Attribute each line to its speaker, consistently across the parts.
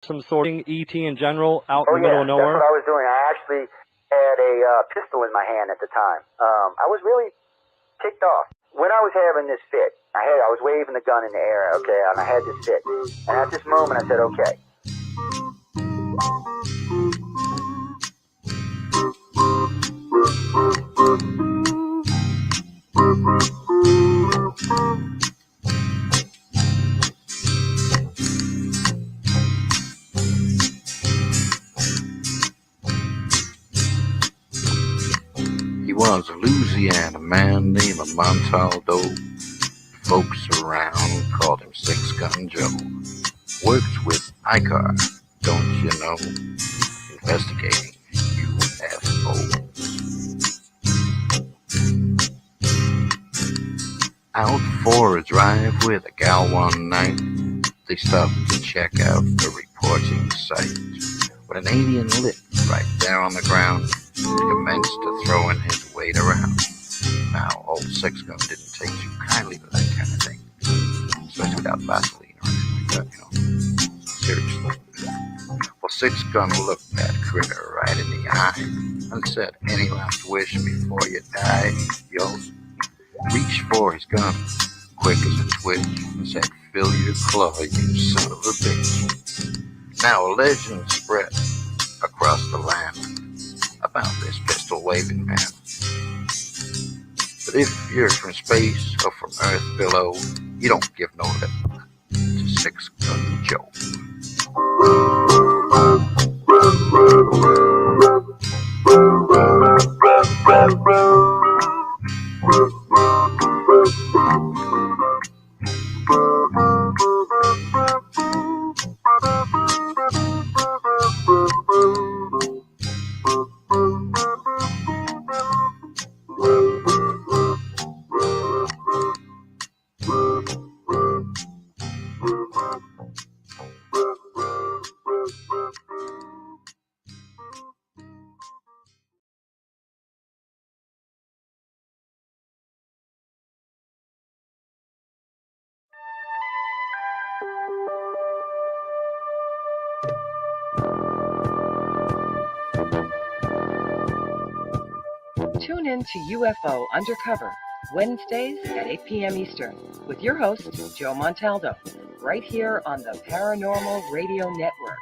Speaker 1: some sorting ET in general out
Speaker 2: Oh
Speaker 1: in the middle
Speaker 2: yeah,
Speaker 1: of
Speaker 2: that's
Speaker 1: nowhere?
Speaker 2: what I was doing. I actually had a pistol in my hand at the time. I was really ticked off when I was having this fit. I was waving the gun in the air, okay, and I had this fit. And at this moment, I said, okay.
Speaker 3: He was a Louisiana man named Montaldo. Folks around called him Six Gun Joe. Worked with ICAR, don't you know? Investigating UFO. Out for a drive with a gal one night, they stopped to check out the reporting site. When an alien lit right there on the ground, he commenced to throwing his weight around. Now, old Six Gun didn't take too kindly to that kind of thing, especially without Vaseline or anything like that, Seriously. Well, Six Gun looked that critter right in the eye and said, "Any last wish before you die?" Yo, reached for his gun, quick as a twitch, and said, "Fill your claw, you son of a bitch." Now a legend spread across the land about this pistol-waving man. But if you're from space or from Earth below, you don't give no lip to Six Gun Joe.
Speaker 4: Tune in to UFO Undercover, Wednesdays at 8 p.m. Eastern, with your host, Joe Montaldo, right here on the Paranormal Radio Network.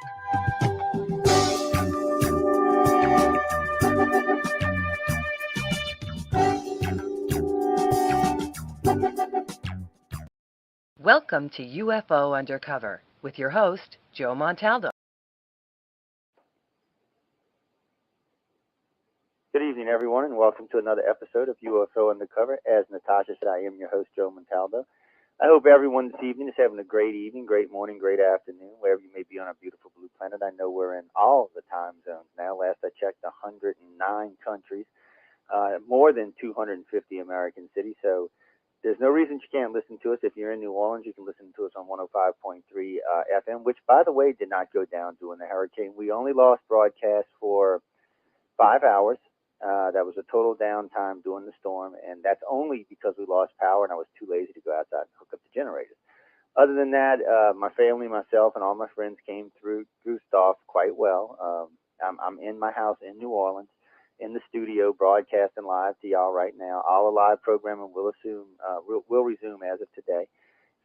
Speaker 4: Welcome to UFO Undercover, with your host, Joe Montaldo.
Speaker 2: Good evening, everyone, and welcome to another episode of UFO Undercover. As Natasha said, I am your host, Joe Montaldo. I hope everyone this evening is having a great evening, great morning, great afternoon, wherever you may be on our beautiful blue planet. I know we're in all the time zones now. Last I checked, 109 countries, more than 250 American cities. So there's no reason you can't listen to us. If you're in New Orleans, you can listen to us on 105.3 FM, which, by the way, did not go down during the hurricane. We only lost broadcast for 5 hours. That was a total downtime during the storm, and that's only because we lost power and I was too lazy to go outside and hook up the generators. Other than that, my family, myself, and all my friends came through, goosed off quite well. I'm in my house in New Orleans, in the studio, broadcasting live to y'all right now. All the live programming will resume as of today.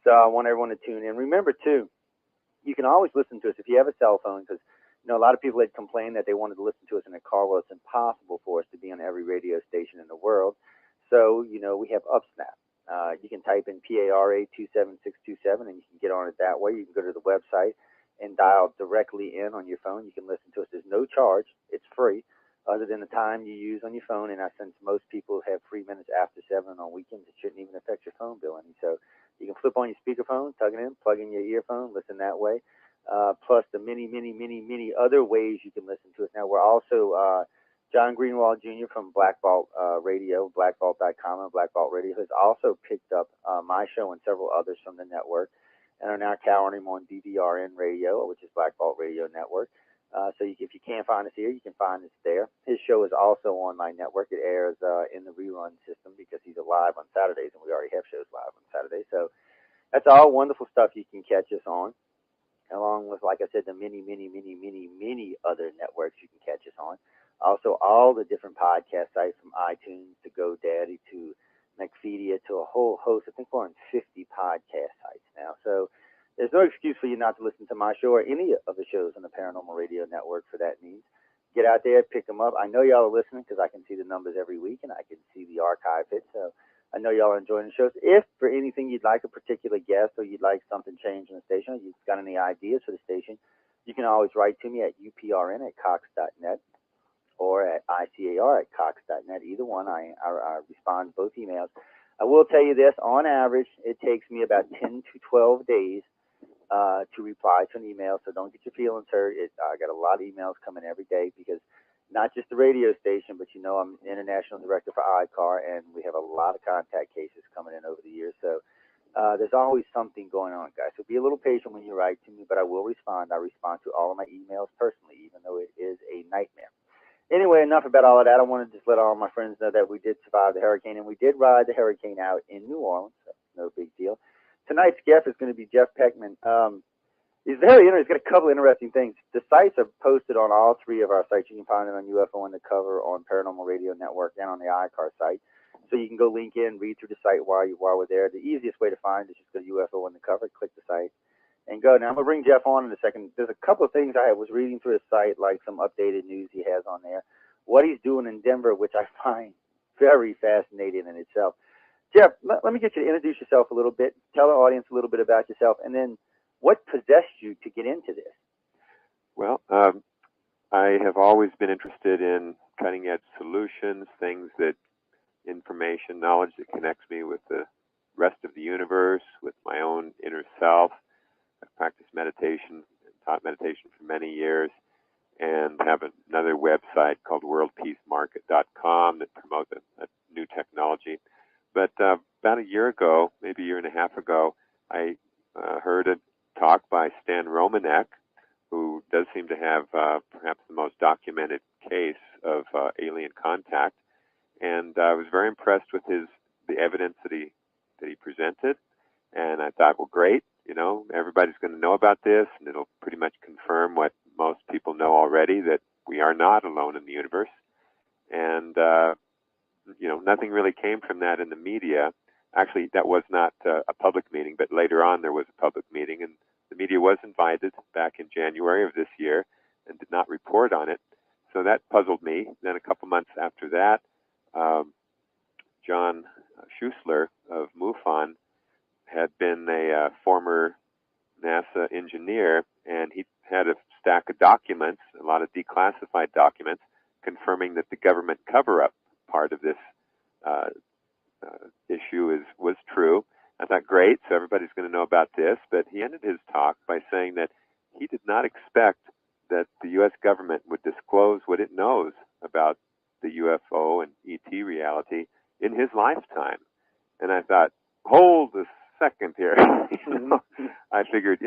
Speaker 2: So I want everyone to tune in. Remember, too, you can always listen to us if you have a cell phone, because a lot of people had complained that they wanted to listen to us in a car. Well, it's impossible for us to be on every radio station in the world. So, we have UpSnap. You can type in PARA 27627 and you can get on it that way. You can go to the website and dial directly in on your phone. You can listen to us. There's no charge. It's free, other than the time you use on your phone. And since most people have free minutes after 7 on weekends, it shouldn't even affect your phone bill any. So you can flip on your speakerphone, plug it in, plug in your earphone, listen that way. Plus the many other ways you can listen to us. Now, we're also, John Greenwald Jr. from Black Vault Radio, blackvault.com, and Black Vault Radio has also picked up my show and several others from the network and are now carrying him on DVRN Radio, which is Black Vault Radio Network. So if you can't find us here, you can find us there. His show is also on my network. It airs in the rerun system because he's live on Saturdays, and we already have shows live on Saturdays. So that's all wonderful stuff you can catch us on. along with, like I said, the many other networks you can catch us on. Also, all the different podcast sites from iTunes to GoDaddy to Macpedia to a whole host. I think we're on 50 podcast sites now. So there's no excuse for you not to listen to my show or any of the shows on the Paranormal Radio Network for that need. Get out there, pick them up. I know y'all are listening because I can see the numbers every week and I can see the archive hit. So I know y'all are enjoying the shows. If for anything you'd like a particular guest or you'd like something changed in the station, or you've got any ideas for the station, you can always write to me at uprn@cox.net or at icar@cox.net. Either one, I respond to both emails. I will tell you this, on average, it takes me about 10 to 12 days to reply to an email, so don't get your feelings hurt. I got a lot of emails coming every day because not just the radio station, but I'm international director for ICAR, and we have a lot of contact cases coming in over the years. So there's always something going on, guys. So be a little patient when you write to me, but I will respond. I respond to all of my emails personally, even though it is a nightmare. Anyway, enough about all of that. I want to just let all my friends know that we did survive the hurricane, and we did ride the hurricane out in New Orleans. So no big deal. Tonight's guest is going to be Jeff Peckman. He's very interesting. He's got a couple of interesting things. The sites are posted on all three of our sites. You can find it on UFO Undercover, on Paranormal Radio Network, and on the iCar site. So you can go link in, read through the site while we're there. The easiest way to find it is just go to UFO Undercover, click the site, and go. Now, I'm going to bring Jeff on in a second. There's a couple of things I was reading through his site, like some updated news he has on there. What he's doing in Denver, which I find very fascinating in itself. Jeff, let me get you to introduce yourself a little bit, tell the audience a little bit about yourself, and then what possessed you to get into this?
Speaker 5: Well, I have always been interested in cutting-edge solutions, things that information, knowledge that connects me with the rest of the universe, with my own inner self. I've practiced meditation and taught meditation for many years, and have another website called worldpeacemarket.com that promotes a new technology. But about a year ago, maybe a year and a half ago, I heard a talk by Stan Romanek, who does seem to have perhaps the most documented case of alien contact. And I was very impressed with the evidence that he presented. And I thought, well, great, everybody's going to know about this, and it'll pretty much confirm what most people know already, that we are not alone in the universe. And nothing really came from that in the media. Actually, that was not a public meeting, but later on there was a public meeting, and the media was invited back in January of this year and did not report on it. So that puzzled me. Then a couple months after that, John Schuessler of MUFON had been a former NASA engineer, and he had a stack of documents, a lot of declassified documents, confirming that the government cover-up part of this issue was true. I thought, great, so everybody's going to know about this. But he ended his talk by saying that he did not expect that the U.S. government would disclose what it knows about the UFO and ET reality in his lifetime. And I thought, hold a second here. I figured,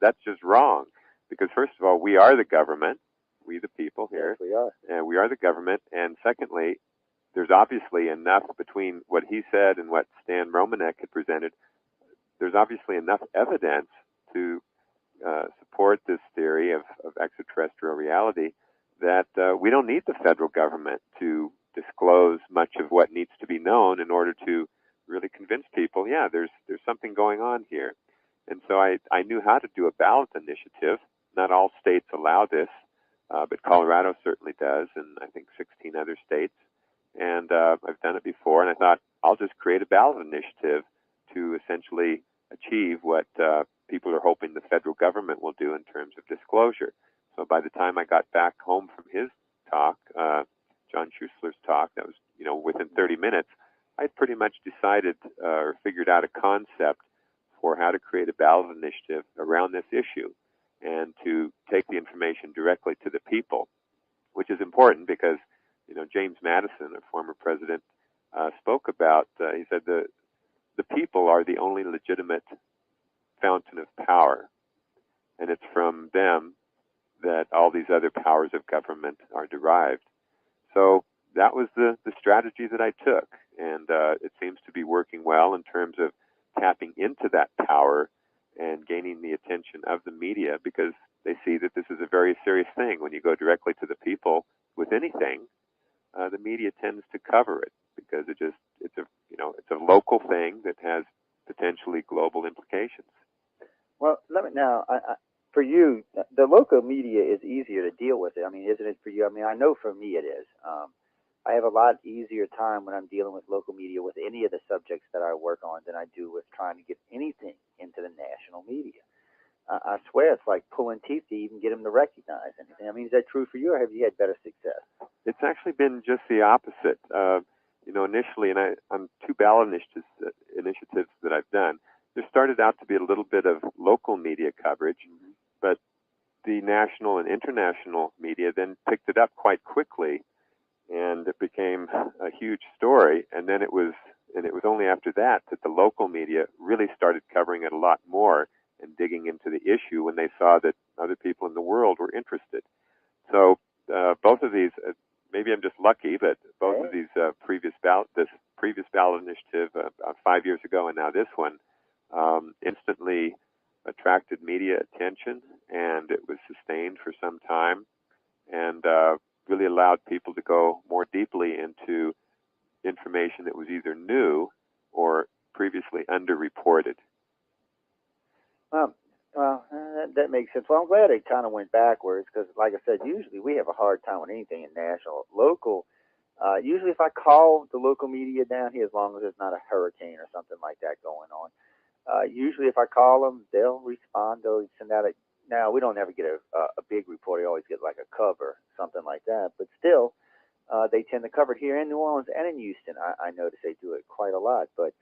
Speaker 5: that's just wrong. Because first of all, we are the government, we the people here.
Speaker 2: Yes, we are.
Speaker 5: And we are the government. And secondly, there's obviously enough between what he said and what Stan Romanek had presented. There's obviously enough evidence to support this theory of extraterrestrial reality that we don't need the federal government to disclose much of what needs to be known in order to really convince people, yeah, there's something going on here. And so I knew how to do a ballot initiative. Not all states allow this, but Colorado certainly does, and I think 16 other states. And I've done it before, and I thought, I'll just create a ballot initiative to essentially achieve what people are hoping the federal government will do in terms of disclosure. So by the time I got back home from his talk, John Schuessler's talk, that was, within 30 minutes, I'd pretty much decided or figured out a concept for how to create a ballot initiative around this issue and to take the information directly to the people, which is important because, James Madison, a former president, spoke about, he said, the people are the only legitimate fountain of power, and it's from them that all these other powers of government are derived. So that was the strategy that I took, and it seems to be working well in terms of tapping into that power and gaining the attention of the media because they see that this is a very serious thing. When you go directly to the people with anything, the media tends to cover it because it's a local thing that has potentially global implications.
Speaker 2: Well, let me now. For you, the local media is easier to deal with. I mean, isn't it for you? I mean, I know for me it is. I have a lot easier time when I'm dealing with local media with any of the subjects that I work on than I do with trying to get anything into the national media. I swear it's like pulling teeth to even get them to recognize anything. I mean, is that true for you, or have you had better success?
Speaker 5: It's actually been just the opposite. Initially, and on two ballot initiatives that I've done, there started out to be a little bit of local media coverage, but the national and international media then picked it up quite quickly, and it became a huge story. And then it was only after that the local media really started covering it a lot more and digging into the issue when they saw that other people in the world were interested. So both of these, maybe I'm just lucky, but both of these previous ballot initiative 5 years ago and now this one, instantly attracted media attention, and it was sustained for some time, and really allowed people to go more deeply into information that was either new or previously underreported.
Speaker 2: That makes sense. Well, I'm glad it kind of went backwards because, like I said, usually we have a hard time with anything in national. Local, usually if I call the local media down here, as long as there's not a hurricane or something like that going on, usually if I call them, they'll respond. They'll send out a. Now, we don't ever get a big report. We always get like a cover, something like that. But still, they tend to cover it here in New Orleans and in Houston. I notice they do it quite a lot. But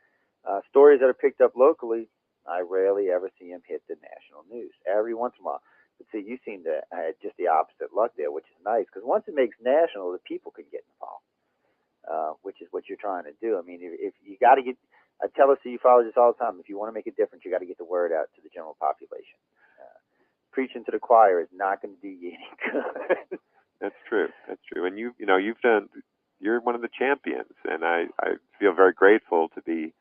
Speaker 2: stories that are picked up locally, I rarely ever see them hit the national news. Every once in a while. But see, you seem to have just the opposite luck there, which is nice. Because once it makes national, the people can get involved, which is what you're trying to do. I mean, if you got to get, I tell us ufologists all the time, if you want to make a difference, you got to get the word out to the general population. Preaching to the choir is not going to do you any good.
Speaker 5: That's true. That's true. And you're one of the champions, and I feel very grateful to be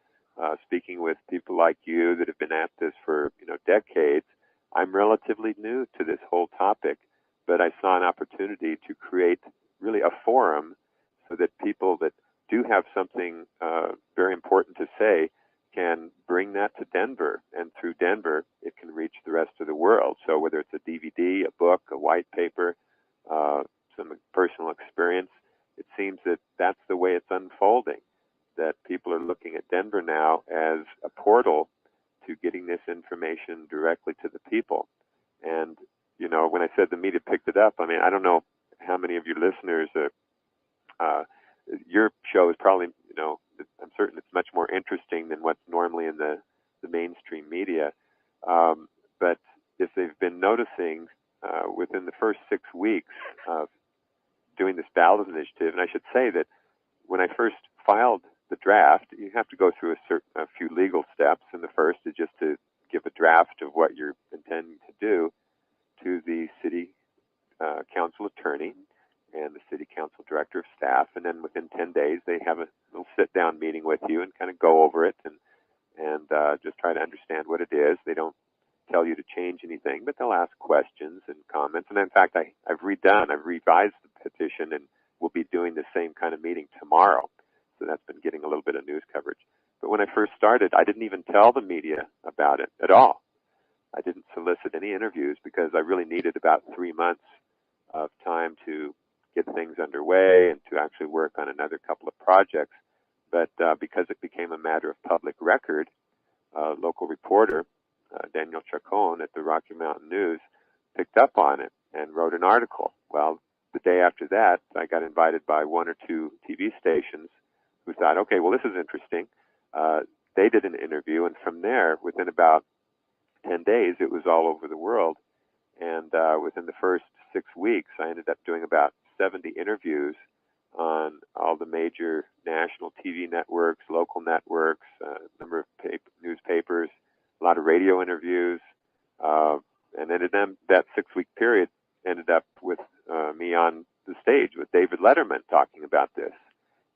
Speaker 5: speaking with people like you that have been at this for decades. I'm relatively new to this whole topic, but I saw an opportunity to create really a forum so that people that do have something very important to say can bring that to Denver, and through Denver, it can reach the rest of the world. So whether it's a DVD, a book, a white paper, some personal experience, it seems that that's the way it's unfolding, that people are looking at Denver now as a portal to getting this information directly to the people. And, when I said the media picked it up, I mean, I don't know how many of your listeners your show is probably, I'm certain it's much more interesting than what's normally in the mainstream media. But if they've been noticing within the first 6 weeks of doing this ballot initiative, and I should say that when I first filed the draft, you have to go through a few legal steps, and the first is just to give a draft of what you're intending to do to the city council attorney and the city council director of staff, and then within 10 days they have a little sit-down meeting with you and kind of go over it and just try to understand what it is. They don't tell you to change anything, but they'll ask questions and comments. And in fact, I've revised the petition, and we'll be doing the same kind of meeting tomorrow. So that's been getting a little bit of news coverage. But when I first started, I didn't even tell the media about it at all. I didn't solicit any interviews because I really needed about 3 months of time to get things underway and to actually work on another couple of projects. But because it became a matter of public record, a local reporter, Daniel Chacon at the Rocky Mountain News, picked up on it and wrote an article. Well, the day after that, I got invited by 1 or 2 TV stations who thought, okay, well, this is interesting. They did an interview, and from there, within about 10 days, it was all over the world. And within the first 6 weeks, I ended up doing about 70 interviews on all the major national TV networks, local networks, a number of newspapers, a lot of radio interviews, and then that 6-week period ended up with me on the stage with David Letterman talking about this,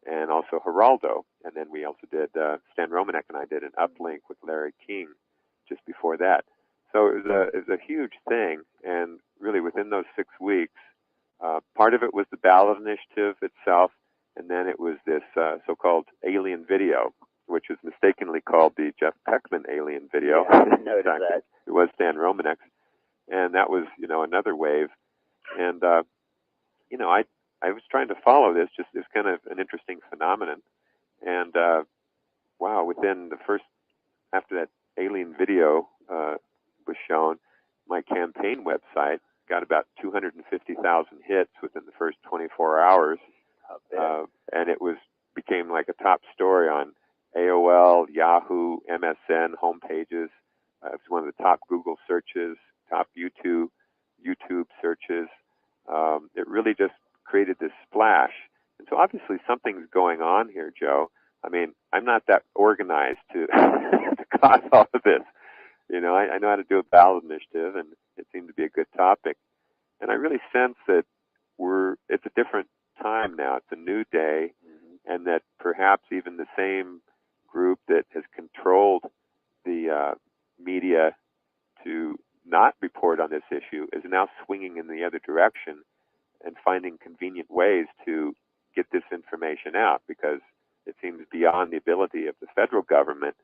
Speaker 5: and also Geraldo. And then we also did, Stan Romanek and I did an uplink with Larry King just before that. So it was a huge thing, and really within those 6 weeks, part of it was the ballot initiative itself, and then it was this so-called alien video, which was mistakenly called the Jeff Peckman alien video.
Speaker 2: Yeah, I didn't notice that.
Speaker 5: It was Stan Romanek, and that was, another wave. And I was trying to follow this. Just it's kind of an interesting phenomenon. And wow, within the first, after that alien video was shown, my campaign website got about 250,000 hits within the first 24 hours, and it became like a top story on AOL, Yahoo, MSN homepages. It was one of the top Google searches, top YouTube searches. It really just created this splash. And so obviously something's going on here, Joe. I mean, I'm not that organized to cause all of this. I know how to do a ballot initiative, and it seemed to be a good topic. And I really sense that it's a different time now. It's a new day, and that perhaps even the same group that has controlled the media to not report on this issue is now swinging in the other direction and finding convenient ways to get this information out, because it seems beyond the ability of the federal government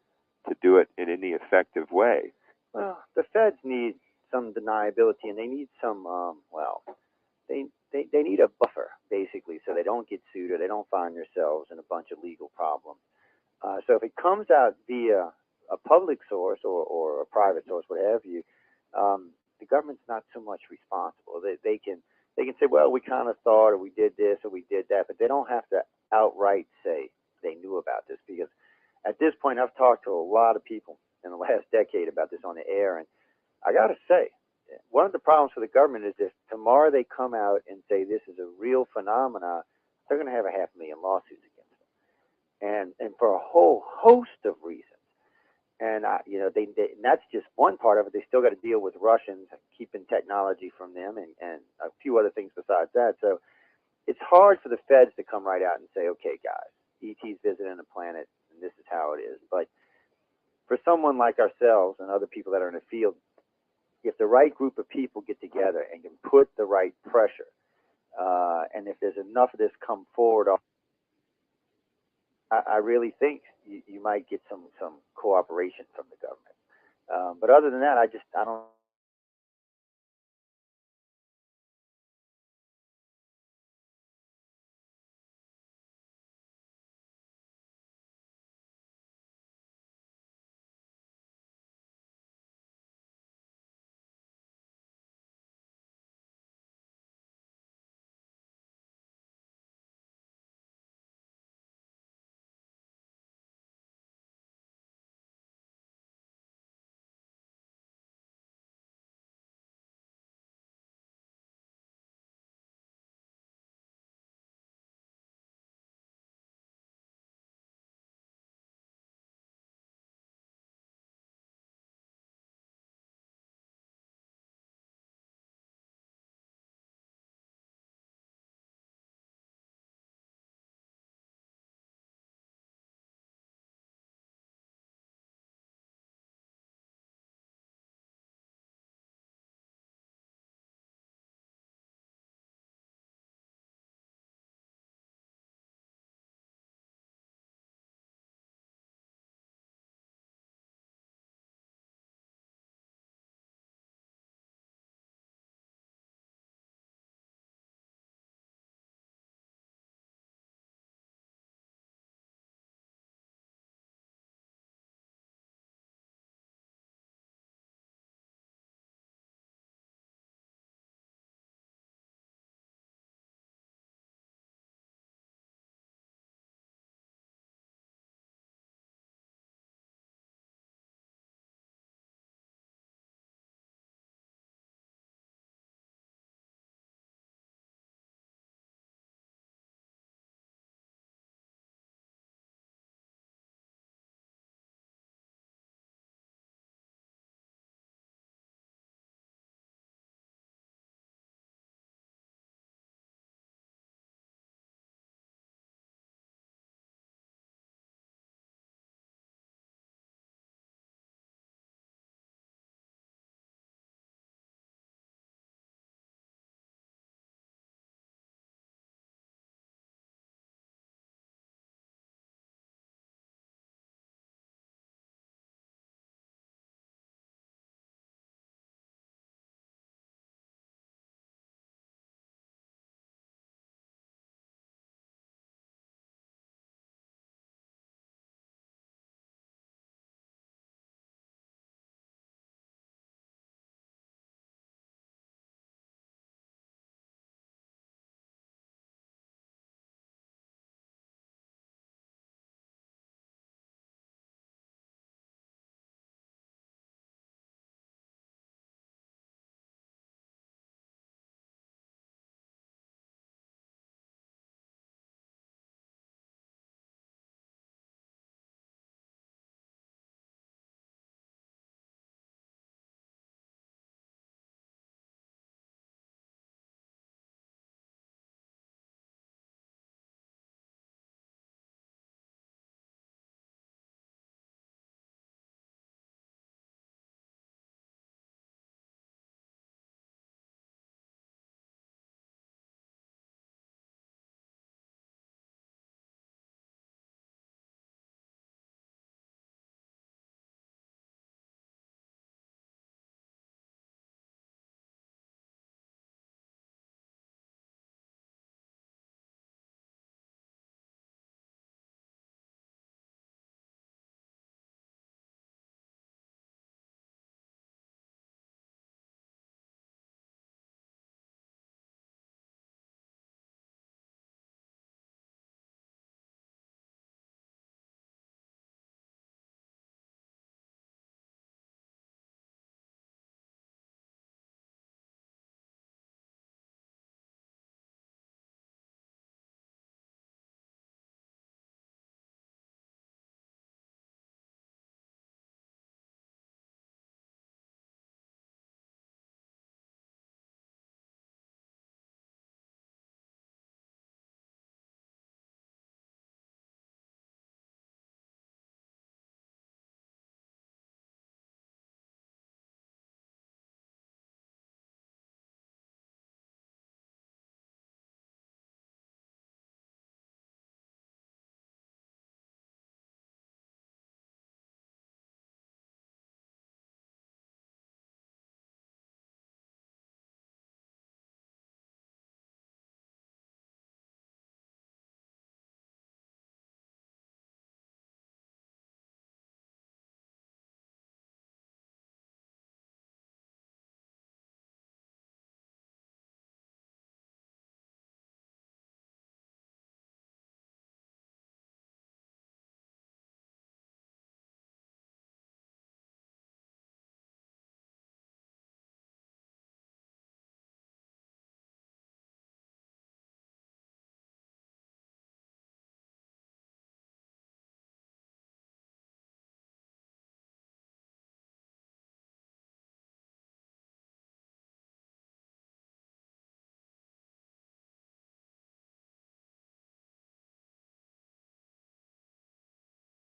Speaker 5: to do it in any effective way.
Speaker 2: Well, the feds need some deniability, and they need some, they need a buffer, basically, so they don't get sued or they don't find themselves in a bunch of legal problems. So if it comes out via a public source or a private source, what have you, the government's not so much responsible. They can say, well, we kind of thought, or we did this, or we did that, but they don't have to outright say they knew about this, because at this point, I've talked to a lot of people in the last decade about this on the air, and I got to say, one of the problems for the government is if tomorrow they come out and say this is a real phenomena, they're going to have 500,000 lawsuits against them, and for a whole host of reasons. And and that's just one part of it. They still got to deal with Russians keeping technology from them, and a few other things besides that. So it's hard for the feds to come right out and say, okay, guys, ET's visiting the planet, and this is how it is. But for someone like ourselves and other people that are in the field, if the right group of people get together and can put the right pressure, and if there's enough of this come forward, I really think you might get some cooperation from the government. But other than that, I don't